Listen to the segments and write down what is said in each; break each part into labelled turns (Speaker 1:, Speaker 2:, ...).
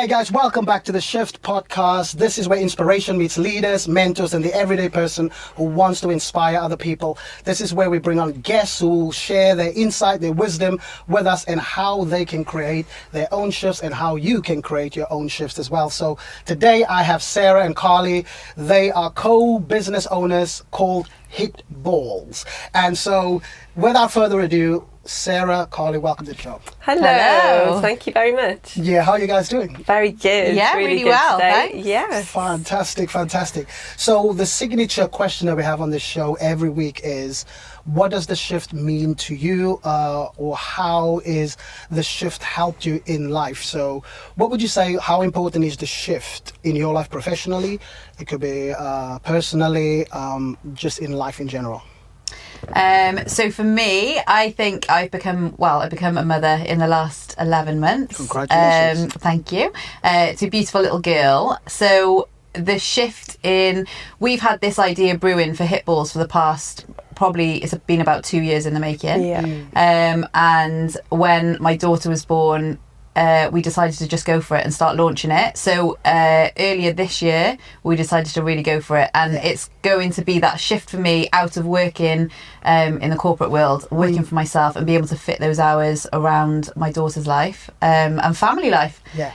Speaker 1: Hey guys, welcome back to the Shift podcast. This is where inspiration meets leaders, mentors, and the everyday person who wants to inspire other people. This is where we bring on guests who will share their insight, their wisdom with us, and how they can create their own shifts and how you can create your own shifts as well. So today I have Sarah and Carly. They are co-business owners called HITballs. And so without further ado, Sarah, Carly, welcome to the show.
Speaker 2: Hello. Thank you very much.
Speaker 1: Yeah, how are you guys doing?
Speaker 2: Very good.
Speaker 3: Yeah, really
Speaker 2: good
Speaker 3: well,
Speaker 2: today.
Speaker 3: thanks.
Speaker 2: Yes.
Speaker 1: Fantastic. So the signature question that we have on this show every week is, what does the shift mean to you, or how is the shift helped you in life? So what would you say, how important is the shift in your life professionally? It could be personally, just in life in general.
Speaker 3: So for me, I think I've become a mother in the last 11 months.
Speaker 1: Congratulations.
Speaker 3: Thank you. To a beautiful little girl. So the shift we've had this idea brewing for HITballs for the past, probably it's been about 2 years in the making.
Speaker 2: Yeah.
Speaker 3: And when my daughter was born, we decided to just go for it and start launching it. So earlier this year, we decided to really go for it. And it's going to be that shift for me out of working in the corporate world, working for myself and be able to fit those hours around my daughter's life and family life.
Speaker 1: Yeah.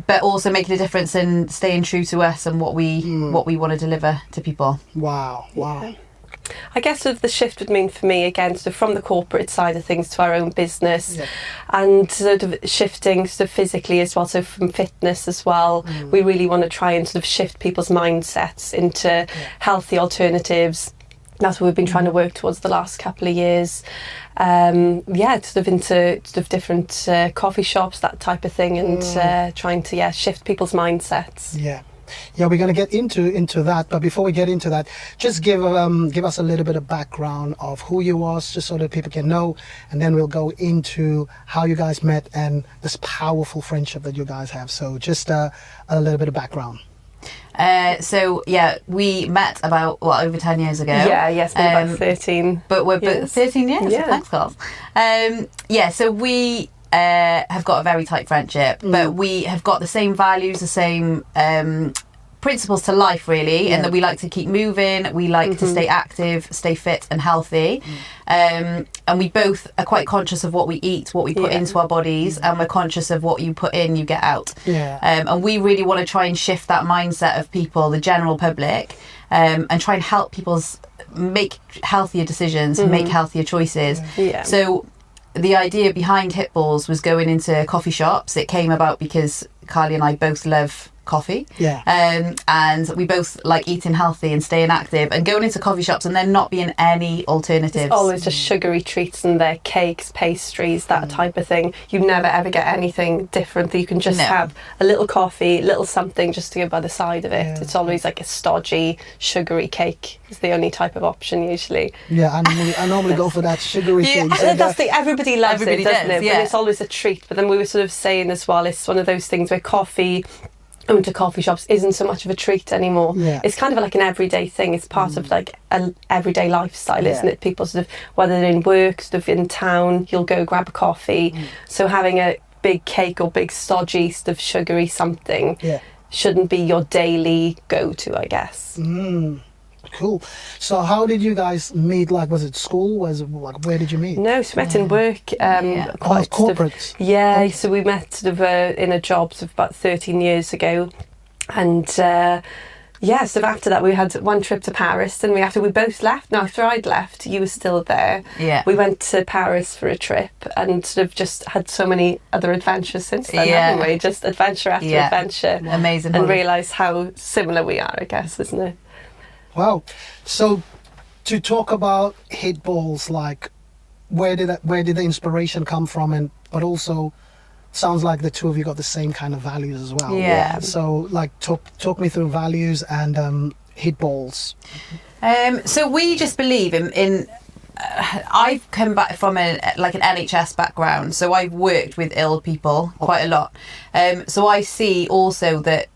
Speaker 3: But also making a difference and staying true to us and what we want to deliver to people.
Speaker 1: Wow.
Speaker 2: Yeah. I guess sort of the shift would mean for me, again, sort of from the corporate side of things to our own business, and sort of shifting sort of physically as well, so from fitness as well. We really want to try and sort of shift people's mindsets into healthy alternatives. That's what we've been trying to work towards the last couple of years. Sort of into sort of different coffee shops, that type of thing, and trying to shift people's mindsets.
Speaker 1: Yeah, we're going to get into that, but before we get into that, just give us a little bit of background of who you was, just so that people can know, and then we'll go into how you guys met and this powerful friendship that you guys have. So just a little bit of background.
Speaker 3: We met about over 10 years ago.
Speaker 2: It's been about 13.
Speaker 3: But we're 13 years.
Speaker 2: Yeah.
Speaker 3: Thanks, girls. So we have got a very tight friendship, but we have got the same values, the same principles to life, really, and that we like to keep moving. We like to stay active, stay fit and healthy, and we both are quite conscious of what we eat, what we put into our bodies, and we're conscious of what you put in, you get out. And we really want to try and shift that mindset of people, the general public, and try and help people make healthier decisions, make healthier choices. So the idea behind HITballs was going into coffee shops. It came about because Carly and I both love coffee, and we both like eating healthy and staying active, and going into coffee shops and there not being any alternatives.
Speaker 2: It's always just sugary treats and their cakes, pastries, that type of thing. You never ever get anything different that you can just have a little coffee, little something just to go by the side of it. It's always like a stodgy sugary cake is the only type of option usually.
Speaker 1: I normally go for that sugary thing. So
Speaker 2: that's everybody loves it, doesn't it?
Speaker 3: Yeah.
Speaker 2: But it's always a treat. But then we were sort of saying as well, it's one of those things where going to coffee shops isn't so much of a treat anymore. It's kind of like an everyday thing. It's part of like an everyday lifestyle, isn't it? People sort of, whether they're in work, sort of in town, you'll go grab a coffee. So having a big cake or big stodgy sort of sugary something shouldn't be your daily go-to, I guess.
Speaker 1: Cool. So how did you guys meet? Like, was it school? Was it like, where did you meet?
Speaker 2: No, so we met in work.
Speaker 1: Quite corporate.
Speaker 2: So we met sort of in a job sort of about 13 years ago, and so after that we had one trip to Paris, and after we both left. Now after I'd left, you were still there. We went to Paris for a trip and sort of just had so many other adventures since then, haven't we? Just adventure after adventure.
Speaker 3: Amazing.
Speaker 2: And realise how similar we are, I guess, isn't it?
Speaker 1: Wow. So to talk about HITballs, like where did the inspiration come from, but also sounds like the two of you got the same kind of values as well. So like talk me through values and HITballs.
Speaker 3: So we just believe in I've come back from an NHS background, so I've worked with ill people quite a lot. So I see also that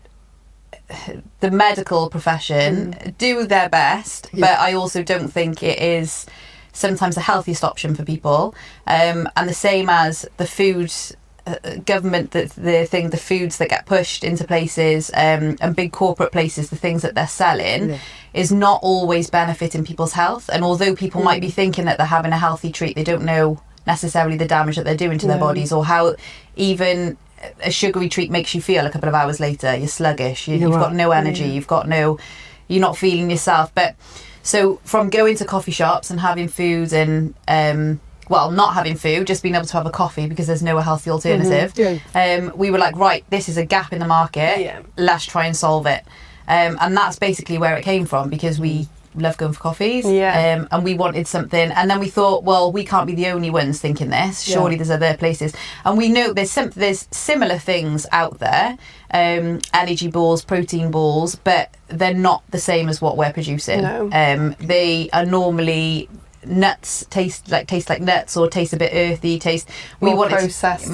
Speaker 3: the medical profession do their best, but I also don't think it is sometimes the healthiest option for people. And the same as the food government, the foods that get pushed into places, and big corporate places, the things that they're selling, is not always benefiting people's health. And although people might be thinking that they're having a healthy treat, they don't know necessarily the damage that they're doing to their bodies, or how even a sugary treat makes you feel a couple of hours later. You're sluggish, you've got no energy, you're not feeling yourself. But so from going to coffee shops and having food and not having food, just being able to have a coffee because there's no healthy alternative, we were like, right, this is a gap in the market, let's try and solve it. And that's basically where it came from, because we love going for coffees, and we wanted something, and then we thought, well, we can't be the only ones thinking this, surely there's other places, and we know there's similar things out there, energy balls, protein balls, but they're not the same as what we're producing. They are normally nuts, taste like nuts, or taste a bit earthy,
Speaker 2: more processed.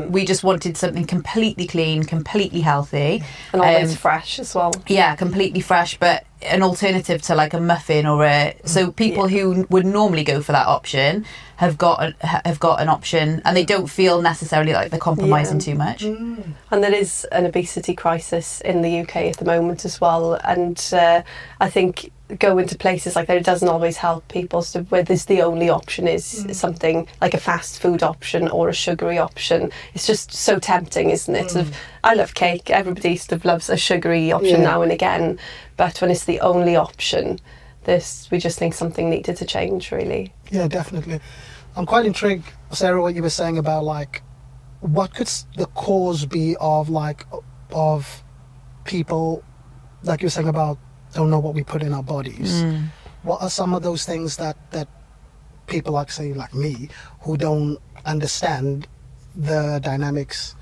Speaker 3: We just wanted something completely clean, completely healthy,
Speaker 2: and always fresh as well.
Speaker 3: Completely fresh, but an alternative to like a muffin or so people who would normally go for that option have got an option, and they don't feel necessarily like they're compromising too much.
Speaker 2: And there is an obesity crisis in the UK at the moment as well, and I think going to places like that, it doesn't always help people. So where there's the only option is something like a fast food option or a sugary option, it's just so tempting, isn't it? Sort of, I love cake, everybody sort of loves a sugary option now and again, but when it's the only option, we just think something needed to change, really.
Speaker 1: Yeah, definitely. I'm quite intrigued, Sarah, what you were saying about like, what could the cause be of people, like you were saying about, don't know what we put in our bodies. What are some of those things that people like, say, like me, who don't understand the dynamics,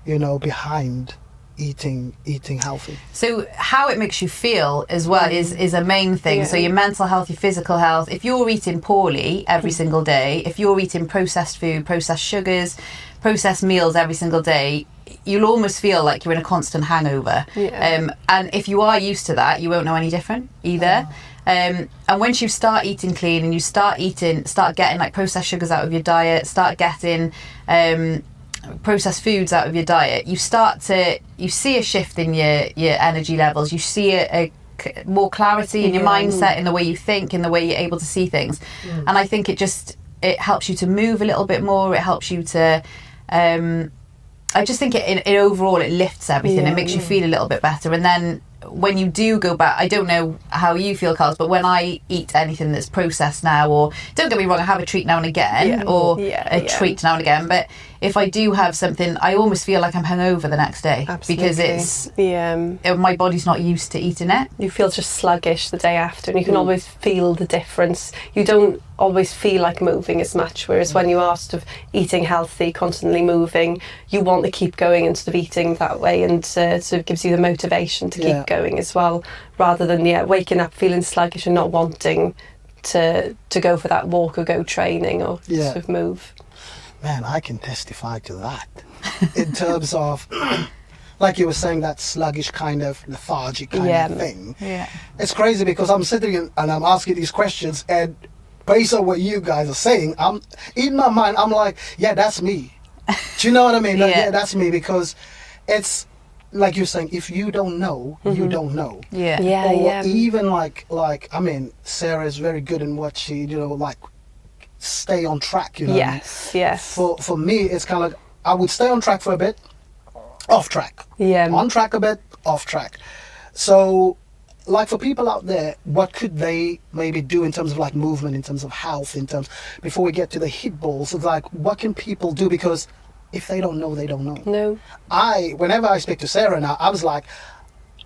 Speaker 1: behind eating healthy?
Speaker 3: So how it makes you feel as well is a main thing. So your mental health, your physical health. If you're eating poorly every single day, if you're eating processed food, processed sugars, processed meals every single day, you'll almost feel like you're in a constant hangover. And if you are used to that, you won't know any different either. And once you start eating clean and you start getting like processed sugars out of your diet, start getting processed foods out of your diet, you see a shift in your energy levels, you see a more clarity in your mindset, in the way you think, in the way you're able to see things. And I think it helps you to move a little bit more, it helps you to I just think it overall it lifts everything. It makes you feel a little bit better. And then when you do go back, I don't know how you feel, Carls, but when I eat anything that's processed now, or don't get me wrong, I have a treat now and again, or a treat now and again, but if I do have something, I almost feel like I'm hungover the next day.
Speaker 2: Absolutely.
Speaker 3: Because my body's not used to eating it.
Speaker 2: You feel just sluggish the day after, and you can always feel the difference. You don't always feel like moving as much, whereas when you are sort of eating healthy, constantly moving, you want to keep going and sort of eating that way, and sort of gives you the motivation to keep going as well, rather than waking up feeling sluggish and not wanting to go for that walk or go training or sort of move.
Speaker 1: Man, I can testify to that in terms of, like you were saying, that sluggish kind of lethargic kind of thing. It's crazy because I'm sitting and I'm asking these questions, and based on what you guys are saying, I'm in my mind, I'm like, yeah, that's me. Do you know what I mean? Like, that's me, because it's like you're saying, if you don't know, you don't know. Or even like I mean, Sarah is very good in what she, like, stay on track,
Speaker 2: Yes.
Speaker 1: For me, it's kind of like, I would stay on track for a bit, off track. On track a bit, off track. So, like, for people out there, what could they maybe do in terms of like movement, in terms of health, before we get to the HITballs, it's like, what can people do? Because if they don't know, they don't know.
Speaker 2: No.
Speaker 1: Whenever I speak to Sarah now, I was like,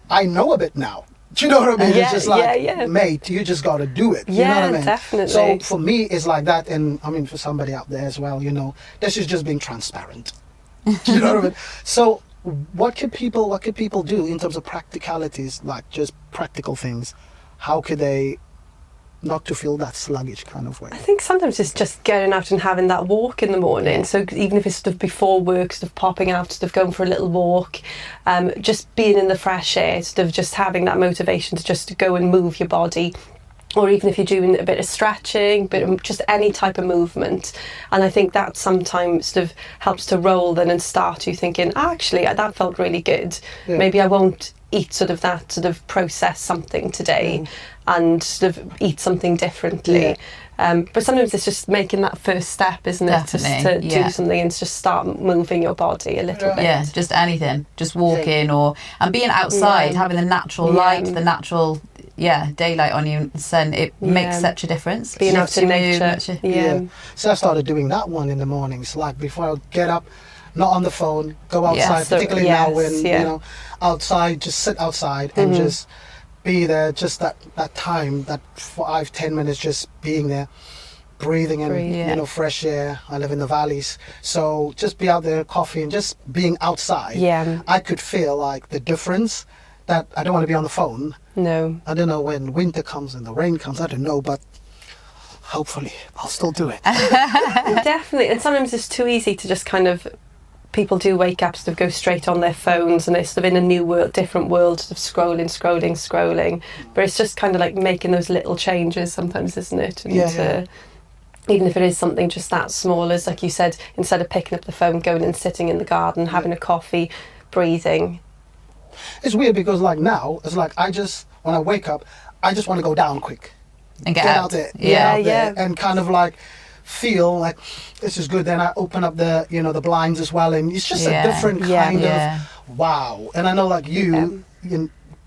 Speaker 1: I know a bit now. Do you know what I mean? It's just like, mate, you just got to do it. You know what I mean?
Speaker 2: Definitely.
Speaker 1: So for me, it's like that. And I mean, for somebody out there as well, this is just being transparent. Do you know what I mean? So what could people do in terms of practicalities, like just practical things? How could they not to feel that sluggish kind of way?
Speaker 2: I think sometimes it's just getting out and having that walk in the morning. So even if it's sort of before work, sort of popping out, sort of going for a little walk, just being in the fresh air, sort of just having that motivation to just go and move your body. or even if you're doing a bit of stretching, but just any type of movement. And I think that sometimes sort of helps to roll then and start you thinking, actually, that felt really good.
Speaker 1: Yeah.
Speaker 2: Maybe I won't eat sort of that sort of processed something today and sort of eat something differently. But sometimes it's just making that first step, isn't it? Just to do something and just start moving your body a little bit.
Speaker 3: Yeah, just anything. Just walking and being outside, having the natural light, the natural daylight on you, sun, it makes such a difference.
Speaker 2: Being out in nature.
Speaker 1: So I started doing that one in the mornings, like before I get up, not on the phone, go outside, particularly now when, you know, outside, just sit outside and just be there, just that time, that 5-10 minutes, just being there, breathing in, you know, fresh air. I live in the valleys, so just be out there, coffee, and just being outside. I could feel like the difference, that I don't want to be on the phone.
Speaker 2: No.
Speaker 1: I don't know when winter comes and the rain comes, I don't know, but hopefully I'll still do it.
Speaker 2: Definitely. And sometimes it's too easy to just kind of, people do wake up, sort of go straight on their phones, and they're sort of in a new world, different world, sort of scrolling. But it's just kind of like making those little changes sometimes, isn't it? And even if it is something just that small, as like you said, instead of picking up the phone, going and sitting in the garden, having a coffee, breathing.
Speaker 1: It's weird because like now, it's like when I wake up, I just want to go down quick.
Speaker 3: And get
Speaker 1: out there. And kind of like feel like this is good. Then I open up the, you know, the blinds as well, and it's just a different kind of wow. And I know like you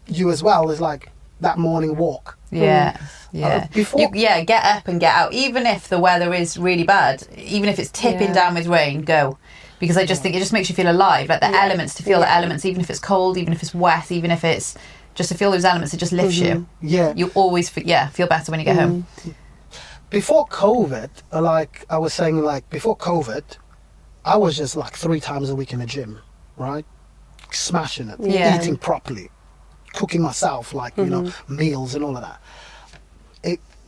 Speaker 1: as well is like that morning walk.
Speaker 3: Before get up and get out, even if the weather is really bad, even if it's tipping down with rain, go. Because I just think it just makes you feel alive, like the elements, to feel the elements, even if it's cold, even if it's wet, even if it's just to feel those elements, it just lifts you. You always feel better when you get home.
Speaker 1: Before COVID, like I was saying, like before COVID, I was just like 3 times a week in the gym, right? Smashing it, eating properly, cooking myself, like, you know, meals and all of that.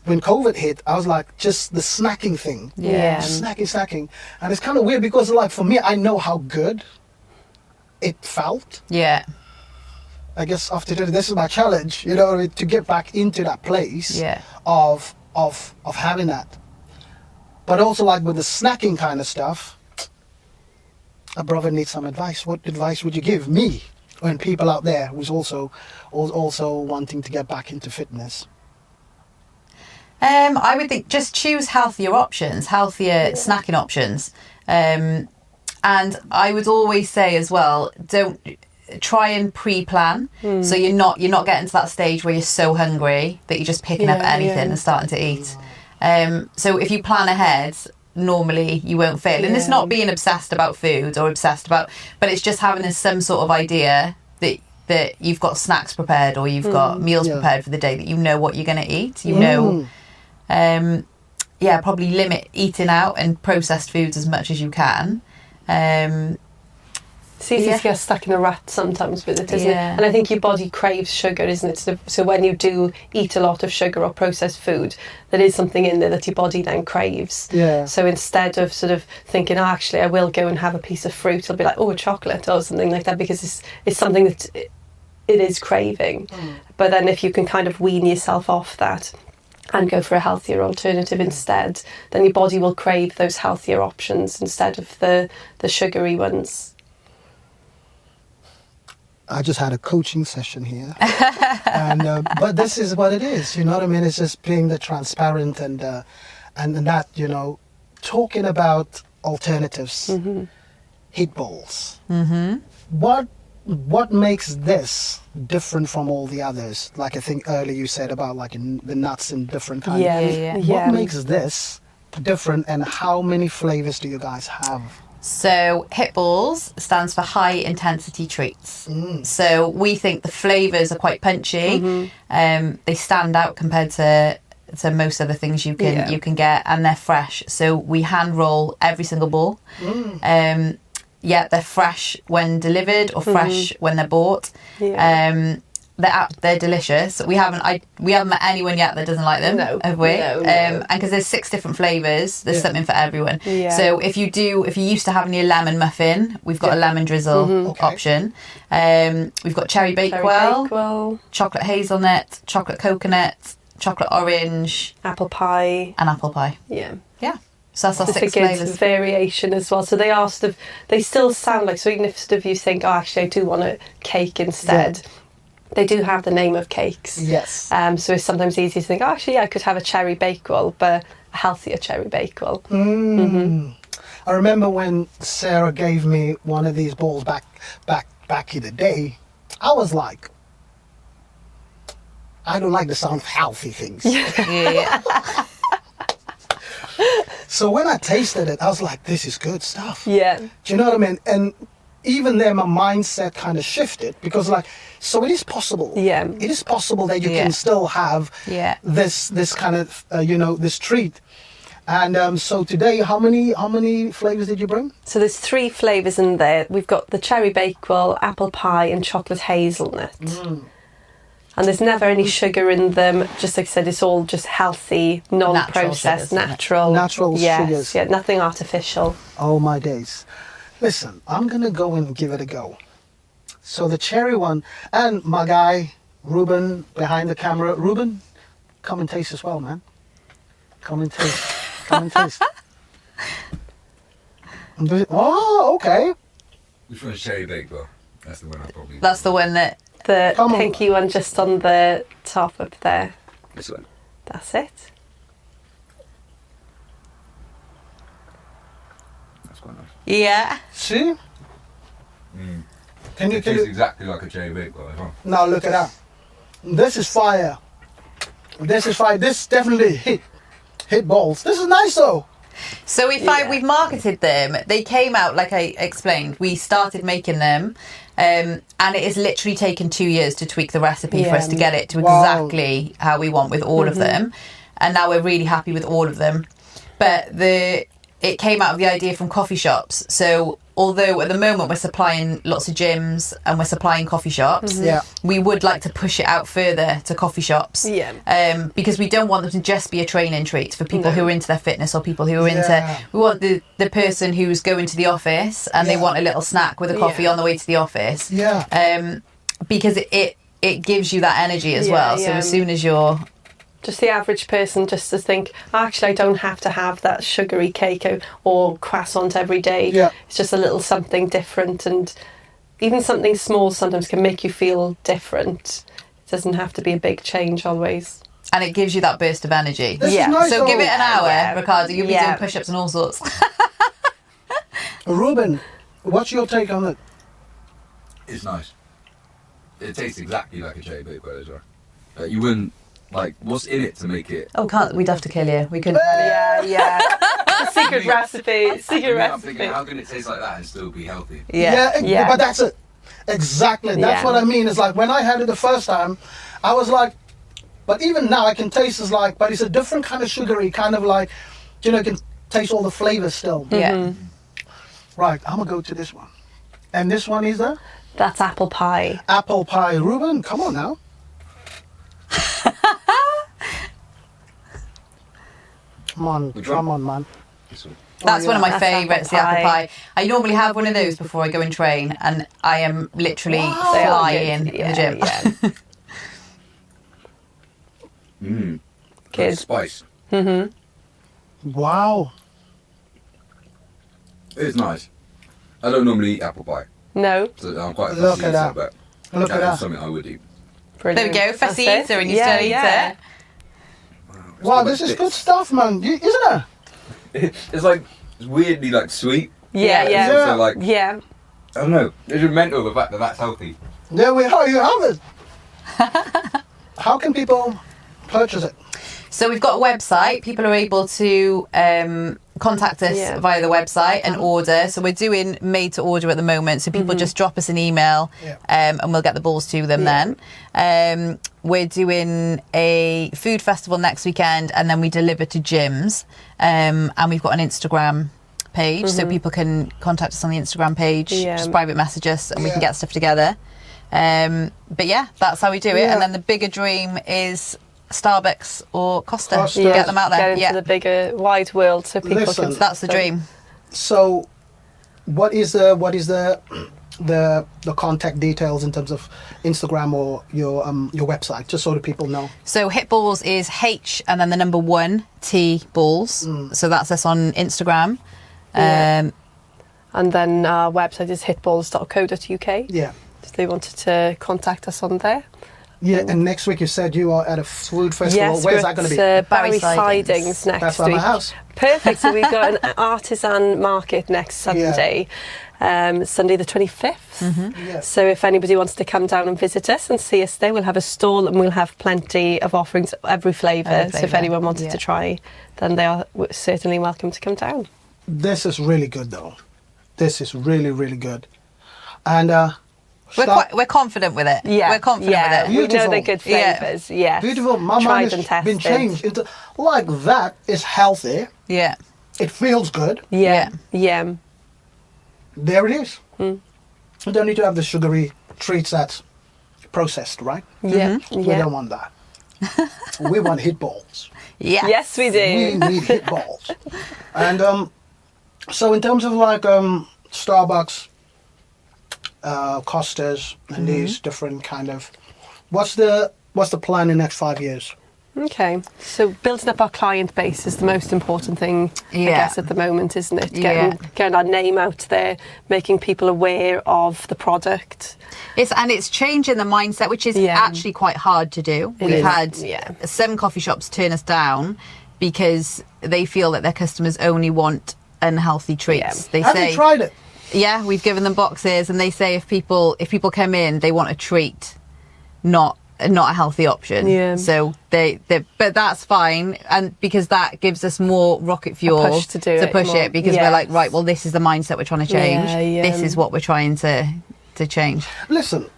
Speaker 1: When COVID hit, I was like, just the snacking thing. Snacking. And it's kind of weird because, like, for me, I know how good it felt. I guess after this is my challenge, you know, to get back into that place of having that. But also, like, with the snacking kind of stuff, a brother needs some advice. What advice would you give me when people out there who's also wanting to get back into fitness?
Speaker 3: I would think just choose healthier snacking options. And I would always say as well, don't try and pre-plan. So you're not getting to that stage where you're so hungry that you're just picking up anything and starting to eat. So if you plan ahead, normally you won't fail. And it's not being obsessed about food or but it's just having some sort of idea that you've got snacks prepared or you've got meals prepared for the day, that you know what you're going to eat. You know. Probably limit eating out and processed foods as much as you can.
Speaker 2: It's easy to get stuck in a rut sometimes with it, isn't it? And I think your body craves sugar, isn't it? So when you do eat a lot of sugar or processed food, there is something in there that your body then craves. So instead of sort of thinking, oh, actually, I will go and have a piece of fruit, it'll be like, oh, a chocolate or something like that, because it's something that it is craving. But then if you can kind of wean yourself off that and go for a healthier alternative instead, then your body will crave those healthier options instead of the sugary ones.
Speaker 1: I just had a coaching session here, and but this is what it is. You know what I mean? It's just being the transparent and that, you know, talking about alternatives, HITballs. What makes this different from all the others? Like I think earlier you said about like the nuts and different kinds. What makes this different, and how many flavors do you guys have?
Speaker 3: So HITballs stands for high intensity treats. So we think the flavours are quite punchy. They stand out compared to most other things you can get, and they're fresh. So we hand roll every single ball. They're fresh when delivered or fresh when they're bought. They're delicious. We haven't met anyone yet that doesn't like them, have we? And because there's 6 different flavours, there's something for everyone. So if you used to having your lemon muffin, we've got a lemon drizzle option. We've got cherry bakewell, chocolate hazelnut, chocolate coconut, chocolate orange,
Speaker 2: Apple pie.
Speaker 3: and apple pie.
Speaker 2: Yeah.
Speaker 3: Yeah. So that's our
Speaker 2: It's a
Speaker 3: 6
Speaker 2: good
Speaker 3: flavours.
Speaker 2: variation as well. So they are sort of, they still sound like, so even if sort of you think, oh, actually I do want a cake instead, they do have the name of cakes.
Speaker 1: Yes.
Speaker 2: So it's sometimes easy to think, oh, actually, yeah, I could have a Cherry Bakewell, but a healthier Cherry Bakewell.
Speaker 1: I remember when Sarah gave me one of these balls back in the day. I was like, I don't like the sound of healthy things.
Speaker 3: Yeah.
Speaker 1: So when I tasted it, I was like, this is good stuff.
Speaker 2: Yeah.
Speaker 1: Do you know what I mean? And even there, my mindset kind of shifted because, like, so it is possible.
Speaker 2: Yeah.
Speaker 1: It is possible that you
Speaker 3: Yeah.
Speaker 1: can still have
Speaker 3: Yeah.
Speaker 1: this kind of, this treat. And so today, how many flavors did you bring?
Speaker 2: So there's 3 flavours in there. We've got the Cherry Bakewell, apple pie and chocolate hazelnut. And there's never any sugar in them. Just like I said, it's all just healthy, non-processed,
Speaker 3: Natural
Speaker 2: natural.
Speaker 1: Natural sugars.
Speaker 2: Yeah, nothing artificial.
Speaker 1: Oh my days. Listen, I'm going to go and give it a go. So the cherry one, and my guy, Ruben, behind the camera. Ruben, come and taste as well, man. Come and taste. Come and taste. Oh, okay.
Speaker 4: Which one's Cherry Bakewell? That's the one I probably...
Speaker 3: That's the one that...
Speaker 2: The
Speaker 1: Come on.
Speaker 2: pinky one just on the top up there.
Speaker 4: This one.
Speaker 2: That's it.
Speaker 4: That's quite nice.
Speaker 3: Yeah.
Speaker 1: See? Can you,
Speaker 4: It tastes exactly like a Cherry Bakewell as well.
Speaker 1: now look at that. This is fire. This is fire. This definitely hit balls. This is nice though.
Speaker 3: So we've marketed them. They came out, like I explained. We started making them, and it has literally taken 2 years to tweak the recipe for us to get it to
Speaker 1: Wow.
Speaker 3: exactly how we want with all of them. And now we're really happy with all of them. But it came out of the idea from coffee shops. So although at the moment we're supplying lots of gyms and we're supplying coffee shops,
Speaker 1: Yeah.
Speaker 3: we would like to push it out further to coffee shops.
Speaker 2: Yeah.
Speaker 3: Because we don't want them to just be a training treat for people who are into their fitness or people who are
Speaker 1: Yeah.
Speaker 3: into... We want the person who's going to the office and they
Speaker 1: Yeah.
Speaker 3: want a little snack with a coffee on the way to the office.
Speaker 1: Yeah.
Speaker 3: Because it gives you that energy as
Speaker 2: Yeah,
Speaker 3: well. So
Speaker 2: yeah.
Speaker 3: as soon as you're...
Speaker 2: Just the average person just to think, actually, I don't have to have that sugary cake or croissant every day.
Speaker 1: Yeah.
Speaker 2: It's just a little something different, and even something small sometimes can make you feel different. It doesn't have to be a big change always.
Speaker 3: And it gives you that burst of energy.
Speaker 1: This
Speaker 2: Yeah.
Speaker 1: is nice
Speaker 3: So
Speaker 1: though.
Speaker 3: give it an hour,
Speaker 2: Yeah.
Speaker 3: Ricardo. You'll be
Speaker 2: Yeah.
Speaker 3: doing push-ups and all sorts.
Speaker 1: Ruben, what's your take on it?
Speaker 4: It's nice. It tastes exactly like a Cherry Bakewell as well. You wouldn't... Like, what's in it to make it...
Speaker 3: Oh, we'd have to kill you. We couldn't...
Speaker 2: Yeah. It's a secret recipe. Secret
Speaker 4: I'm
Speaker 2: recipe.
Speaker 4: thinking, how can it taste like that and still be healthy?
Speaker 2: Yeah.
Speaker 1: But that's it. Exactly. That's
Speaker 2: Yeah.
Speaker 1: what I mean. It's like when I had it the first time, I was like, but even now I can taste it's like, but it's a different kind of sugary, kind of like, you can taste all the flavors still.
Speaker 3: Yeah.
Speaker 1: Right, I'm going to go to this one. And this one is the
Speaker 2: That's apple pie.
Speaker 1: apple pie. Ruben, come on now.
Speaker 4: Which one?
Speaker 1: Come on, man.
Speaker 4: This one.
Speaker 3: That's one of my
Speaker 2: That's
Speaker 3: favourites, the
Speaker 2: apple
Speaker 3: apple
Speaker 2: pie.
Speaker 3: pie. I normally have one of those before I go and train, and I am literally
Speaker 1: Wow.
Speaker 3: flying in
Speaker 2: Yeah,
Speaker 3: the gym.
Speaker 2: yeah.
Speaker 4: Mmm.
Speaker 2: Good.
Speaker 4: Spice.
Speaker 1: Wow.
Speaker 4: It's nice. I don't normally eat apple pie,
Speaker 2: No.
Speaker 4: so I'm quite a
Speaker 1: Look
Speaker 4: fussy
Speaker 1: at
Speaker 4: eater,
Speaker 1: that.
Speaker 4: but
Speaker 1: Look at
Speaker 4: that is
Speaker 1: that.
Speaker 4: something I would eat.
Speaker 3: There we
Speaker 2: Brilliant.
Speaker 3: go, fussy
Speaker 2: That's it.
Speaker 3: eater, and you
Speaker 2: Yeah,
Speaker 3: still eat
Speaker 2: yeah.
Speaker 3: it.
Speaker 4: It's
Speaker 1: Wow,
Speaker 4: got,
Speaker 1: this
Speaker 4: like,
Speaker 1: is good
Speaker 4: bits.
Speaker 1: stuff, man. Isn't it?
Speaker 4: It's like, it's weirdly like sweet.
Speaker 2: Yeah,
Speaker 4: It's
Speaker 2: yeah.
Speaker 4: also like,
Speaker 2: Yeah.
Speaker 4: I don't know, it's just mental the fact that that's healthy.
Speaker 1: There we are. You have it. How can people purchase it?
Speaker 3: So we've got a website. People are able to contact us
Speaker 2: Yeah.
Speaker 3: via the website and order. So we're doing made to order at the moment. So people just drop us an email
Speaker 1: Yeah.
Speaker 3: and we'll get the balls to them then. We're doing a food festival next weekend and then we deliver to gyms. And we've got an Instagram page so people can contact us on the Instagram page,
Speaker 2: Yeah.
Speaker 3: just private message us and we can
Speaker 1: Yeah.
Speaker 3: get stuff together. But yeah, that's how we do it.
Speaker 1: Yeah.
Speaker 3: And then the bigger dream is Starbucks or Costa.
Speaker 1: Costa.
Speaker 3: Get them out
Speaker 2: Get
Speaker 3: there.
Speaker 2: into
Speaker 3: Yeah,
Speaker 2: the bigger, wide world so people
Speaker 1: Listen.
Speaker 2: can...
Speaker 3: that's the dream.
Speaker 1: So, what is the the contact details in terms of Instagram or your website, just so that people know?
Speaker 3: So HITballs is H and then the number 1 T balls. So that's us on Instagram.
Speaker 2: Yeah. And then our website is hitballs.co.uk.
Speaker 1: Yeah.
Speaker 2: If they wanted to contact us on there.
Speaker 1: Yeah, and next week you said you are at a food festival.
Speaker 2: Yes,
Speaker 1: Where's that going to be?
Speaker 2: Barry
Speaker 3: Barry
Speaker 2: Sidings next
Speaker 1: That's by
Speaker 2: week.
Speaker 1: my house.
Speaker 2: Perfect. So we've got an artisan market next Sunday, Sunday the 25th.
Speaker 1: Yeah.
Speaker 2: So if anybody wants to come down and visit us and see us there, we'll have a stall and we'll have plenty of offerings, every flavour. So if anyone wanted to try, then they are certainly welcome to come down.
Speaker 1: This is really good, though. This is really, really good. And
Speaker 3: We're confident with it.
Speaker 2: Yeah,
Speaker 3: We're confident with it.
Speaker 2: We know
Speaker 1: Beautiful.
Speaker 2: they're good flavours. Yes.
Speaker 1: beautiful. My mind
Speaker 2: Tried and
Speaker 1: has been
Speaker 2: tested.
Speaker 1: changed into like that is healthy.
Speaker 3: Yeah.
Speaker 1: It feels good.
Speaker 2: Yeah. Yeah.
Speaker 1: There it is. You don't need to have the sugary treats that's processed, right?
Speaker 2: Yeah.
Speaker 1: We
Speaker 2: Yeah.
Speaker 1: don't want that. We want HITballs.
Speaker 3: Yeah.
Speaker 2: Yes, we
Speaker 1: We
Speaker 2: do.
Speaker 1: need HITballs. And so in terms of like Starbucks, Costas, and these different kind of, what's the plan in the next 5 years?
Speaker 2: Okay, so building up our client base is the most important thing, I
Speaker 3: Yeah.
Speaker 2: guess, at the moment, isn't it? Getting our name out there, making people aware of the product.
Speaker 3: It's changing the mindset, which is actually quite hard to do.
Speaker 2: It
Speaker 3: We've
Speaker 2: is,
Speaker 3: had
Speaker 2: yeah.
Speaker 3: some coffee shops turn us down because they feel that their customers only want unhealthy treats.
Speaker 2: Yeah.
Speaker 3: They
Speaker 1: Have
Speaker 3: say,
Speaker 1: you tried it?
Speaker 3: yeah, we've given them boxes, and they say if people come in, they want a treat, not a healthy option.
Speaker 2: Yeah.
Speaker 3: So but that's fine, and because that gives us more rocket fuel
Speaker 2: push to do it
Speaker 3: push
Speaker 2: more.
Speaker 3: it, because
Speaker 2: Yes.
Speaker 3: we're like, right, well, this is the mindset we're trying to change.
Speaker 2: Yeah, yeah.
Speaker 3: This is what we're trying to change.
Speaker 1: Listen,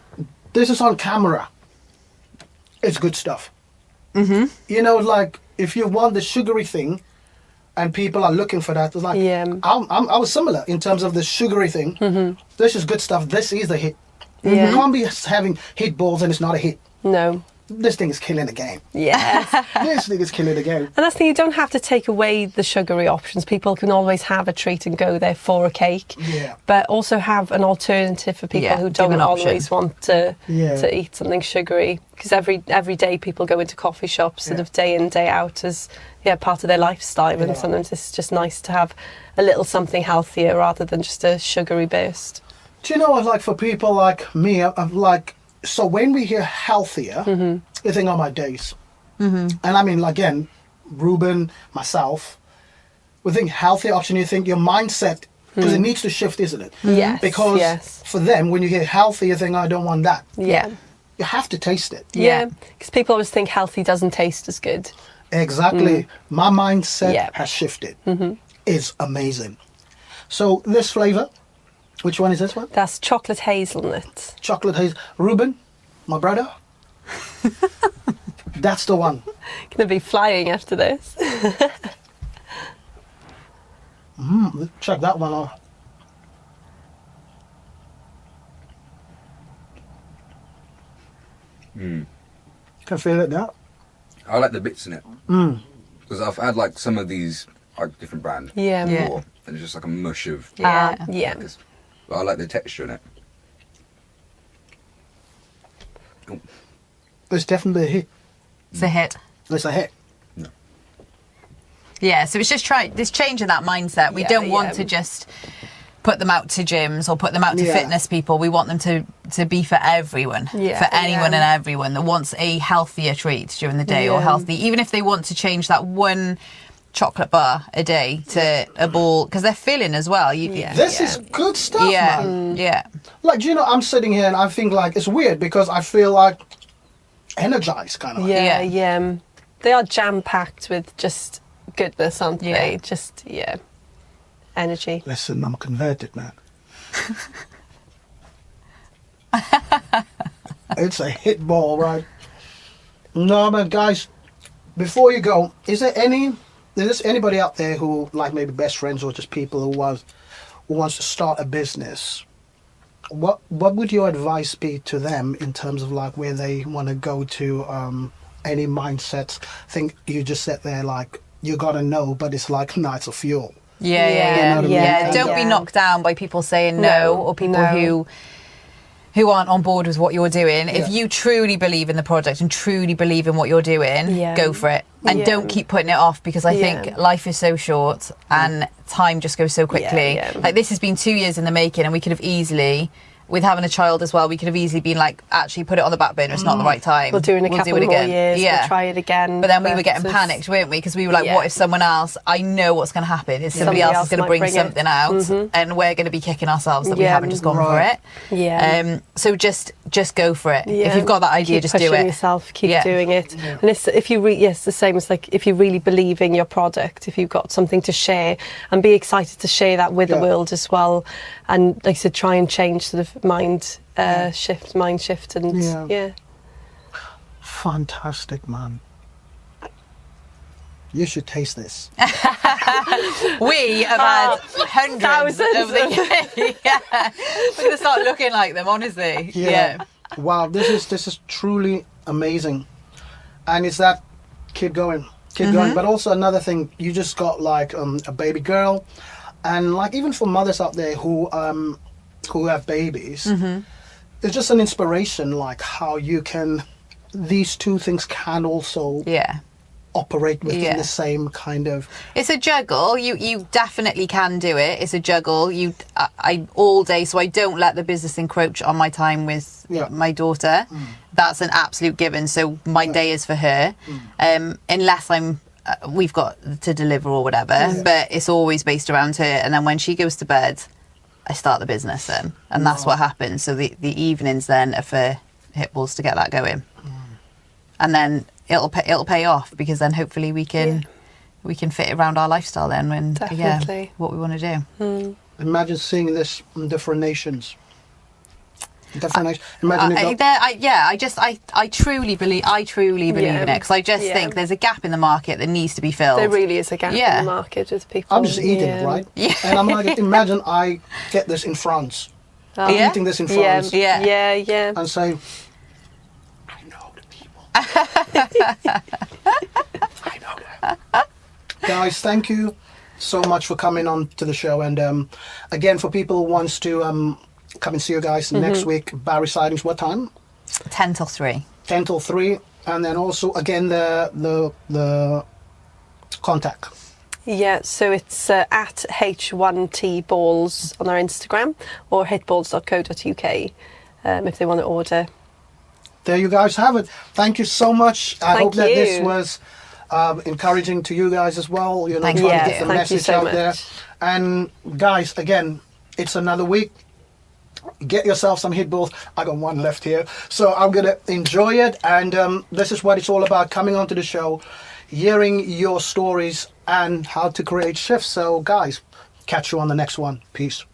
Speaker 1: this is on camera. It's good stuff. Mm-hmm. You know, like if you want the sugary thing, and people are looking for that, it's like I was similar in terms of the sugary thing. Mm-hmm. This is good stuff. This is a hit.
Speaker 2: Yeah.
Speaker 1: You can't be having HITballs and it's not a hit.
Speaker 2: No.
Speaker 1: This thing is killing the game.
Speaker 2: Yeah.
Speaker 1: This thing is killing the game.
Speaker 2: And that's the thing, you don't have to take away the sugary options. People can always have a treat and go there for a cake.
Speaker 1: Yeah.
Speaker 2: But also have an alternative for people who
Speaker 3: give
Speaker 2: don't
Speaker 3: an option.
Speaker 2: always want to eat something sugary. Because every day people go into coffee shops sort of day in, day out as part of their lifestyle. And sometimes it's just nice to have a little something healthier rather than just a sugary burst.
Speaker 1: Do you know what, like for people like me, I'm like, so when we hear healthier, you think, oh my days. And I mean, again, Ruben, myself, we think healthier option, you think your mindset, because it needs to shift, isn't it?
Speaker 2: Yes.
Speaker 1: Because for them, when you hear healthy, you think, I don't want that.
Speaker 2: Yeah.
Speaker 1: You have to taste it.
Speaker 2: Yeah. Because people always think healthy doesn't taste as good.
Speaker 1: Exactly. My mindset has shifted. It's amazing. So this flavour, which one is this one?
Speaker 2: That's chocolate hazelnut.
Speaker 1: Chocolate haze. Ruben, my brother. That's the one.
Speaker 2: Gonna be flying after this.
Speaker 1: Check that one out. Can feel it now.
Speaker 4: I like the bits in it. Because I've had like some of these like different brand
Speaker 2: Yeah.
Speaker 4: before, and it's just like a mush of.
Speaker 3: Yeah.
Speaker 2: Yeah.
Speaker 4: This. But I like the texture in it.
Speaker 1: It's definitely a hit.
Speaker 3: It's a hit.
Speaker 1: It's a hit.
Speaker 3: Yeah, so it's just changing that mindset. We don't want
Speaker 2: yeah.
Speaker 3: to just put them out to gyms or put them out to
Speaker 1: Yeah.
Speaker 3: fitness people. We want them to be for everyone,
Speaker 2: Yeah,
Speaker 3: for anyone
Speaker 2: yeah.
Speaker 3: and everyone that wants a healthier treat during the day or
Speaker 2: Yeah.
Speaker 3: healthy, even if they want to change that one chocolate bar a day to a ball, because they're filling as well.
Speaker 1: This is good stuff,
Speaker 3: Yeah,
Speaker 1: man.
Speaker 3: yeah.
Speaker 1: Like, do you know, I'm sitting here and I think like it's weird because I feel like energized kind of.
Speaker 2: Yeah,
Speaker 3: Yeah.
Speaker 2: yeah. They are jam-packed with just goodness, aren't they?
Speaker 3: Yeah.
Speaker 2: Just, energy.
Speaker 1: Listen, I'm converted, man. It's a hit ball, right? No, man, guys, before you go, is there anybody out there who, like maybe best friends or just people who wants to start a business? What would your advice be to them in terms of like where they want to go to, any mindsets? I think you just said there like, you gotta know, but it's like, no, it's a fuel.
Speaker 3: Yeah.
Speaker 1: what I mean?
Speaker 3: Don't be knocked down by people saying no, or people who aren't on board with what you're doing. If you truly believe in the product and truly believe in what you're doing, go for it. And don't keep putting it off, because I think life is so short and time just goes so quickly. Like, this has been 2 years in the making, and we could have easily, with having a child as well, we could have easily been like, actually put it on the back burner, it's not the right time.
Speaker 2: We'll do it in a couple more years, we'll try it again.
Speaker 3: But then we were getting panicked, weren't we? Because we were like, what if someone else, I know what's going to happen, is somebody else is going to bring something out, and we're going to be and ourselves that we haven't just gone for it. So just go for it. If you've got that idea, just do it.
Speaker 2: Yourself, keep doing it. And it's, if you it's the same as like, if you really believe in your product, if you've got something to share, and be excited to share that with the world as well, and like I said, try and change sort of mind shift, and
Speaker 1: Fantastic, man. You should taste this.
Speaker 3: We have had hundreds
Speaker 2: thousands
Speaker 3: of the We're going to start looking like them, honestly. Yeah.
Speaker 1: Wow, this is truly amazing. And it's that keep going. But also another thing, you just got like a baby girl, and like even for mothers out there who have babies, it's just an inspiration, like how you can, these two things can also operate within the same kind of.
Speaker 3: It's a juggle. You definitely can do it. It's a juggle. I all day, so I don't let the business encroach on my time with my daughter. That's an absolute given. So my day is for her, unless we've got to deliver or whatever. But it's always based around her. And then when she goes to bed, I start the business then, and that's what happens. So the evenings then are for HITballs to get that going, and then it'll pay off, because then hopefully we can fit it around our lifestyle then, when what we want to do.
Speaker 1: Imagine seeing this in different nations. Imagine
Speaker 3: I truly believe in it, because I just think there's a gap in the market that needs to be filled.
Speaker 2: There really is a gap in the market with people.
Speaker 1: I'm just eating it, right? And I'm like, imagine I get this in France. I'm eating this in France. And say, I know the people. I know them. Guys, thank you so much for coming on to the show. And again, for people who wants to come and see you guys next week, Barry Sidings, what time?
Speaker 3: 10 till 3.
Speaker 1: 10 till 3. And then also, again, the contact.
Speaker 2: Yeah, so it's at H1Tballs on our Instagram, or hitballs.co.uk if they want to order.
Speaker 1: There you guys have it. Thank you so much. I hope that this was encouraging to you guys as well. You know, trying to get the message out there. And guys, again, it's another week. Get yourself some HITballs. I got one left here, so I'm gonna enjoy it. And this is what it's all about: coming onto the show, hearing your stories and how to create shifts. So, guys, catch you on the next one. Peace.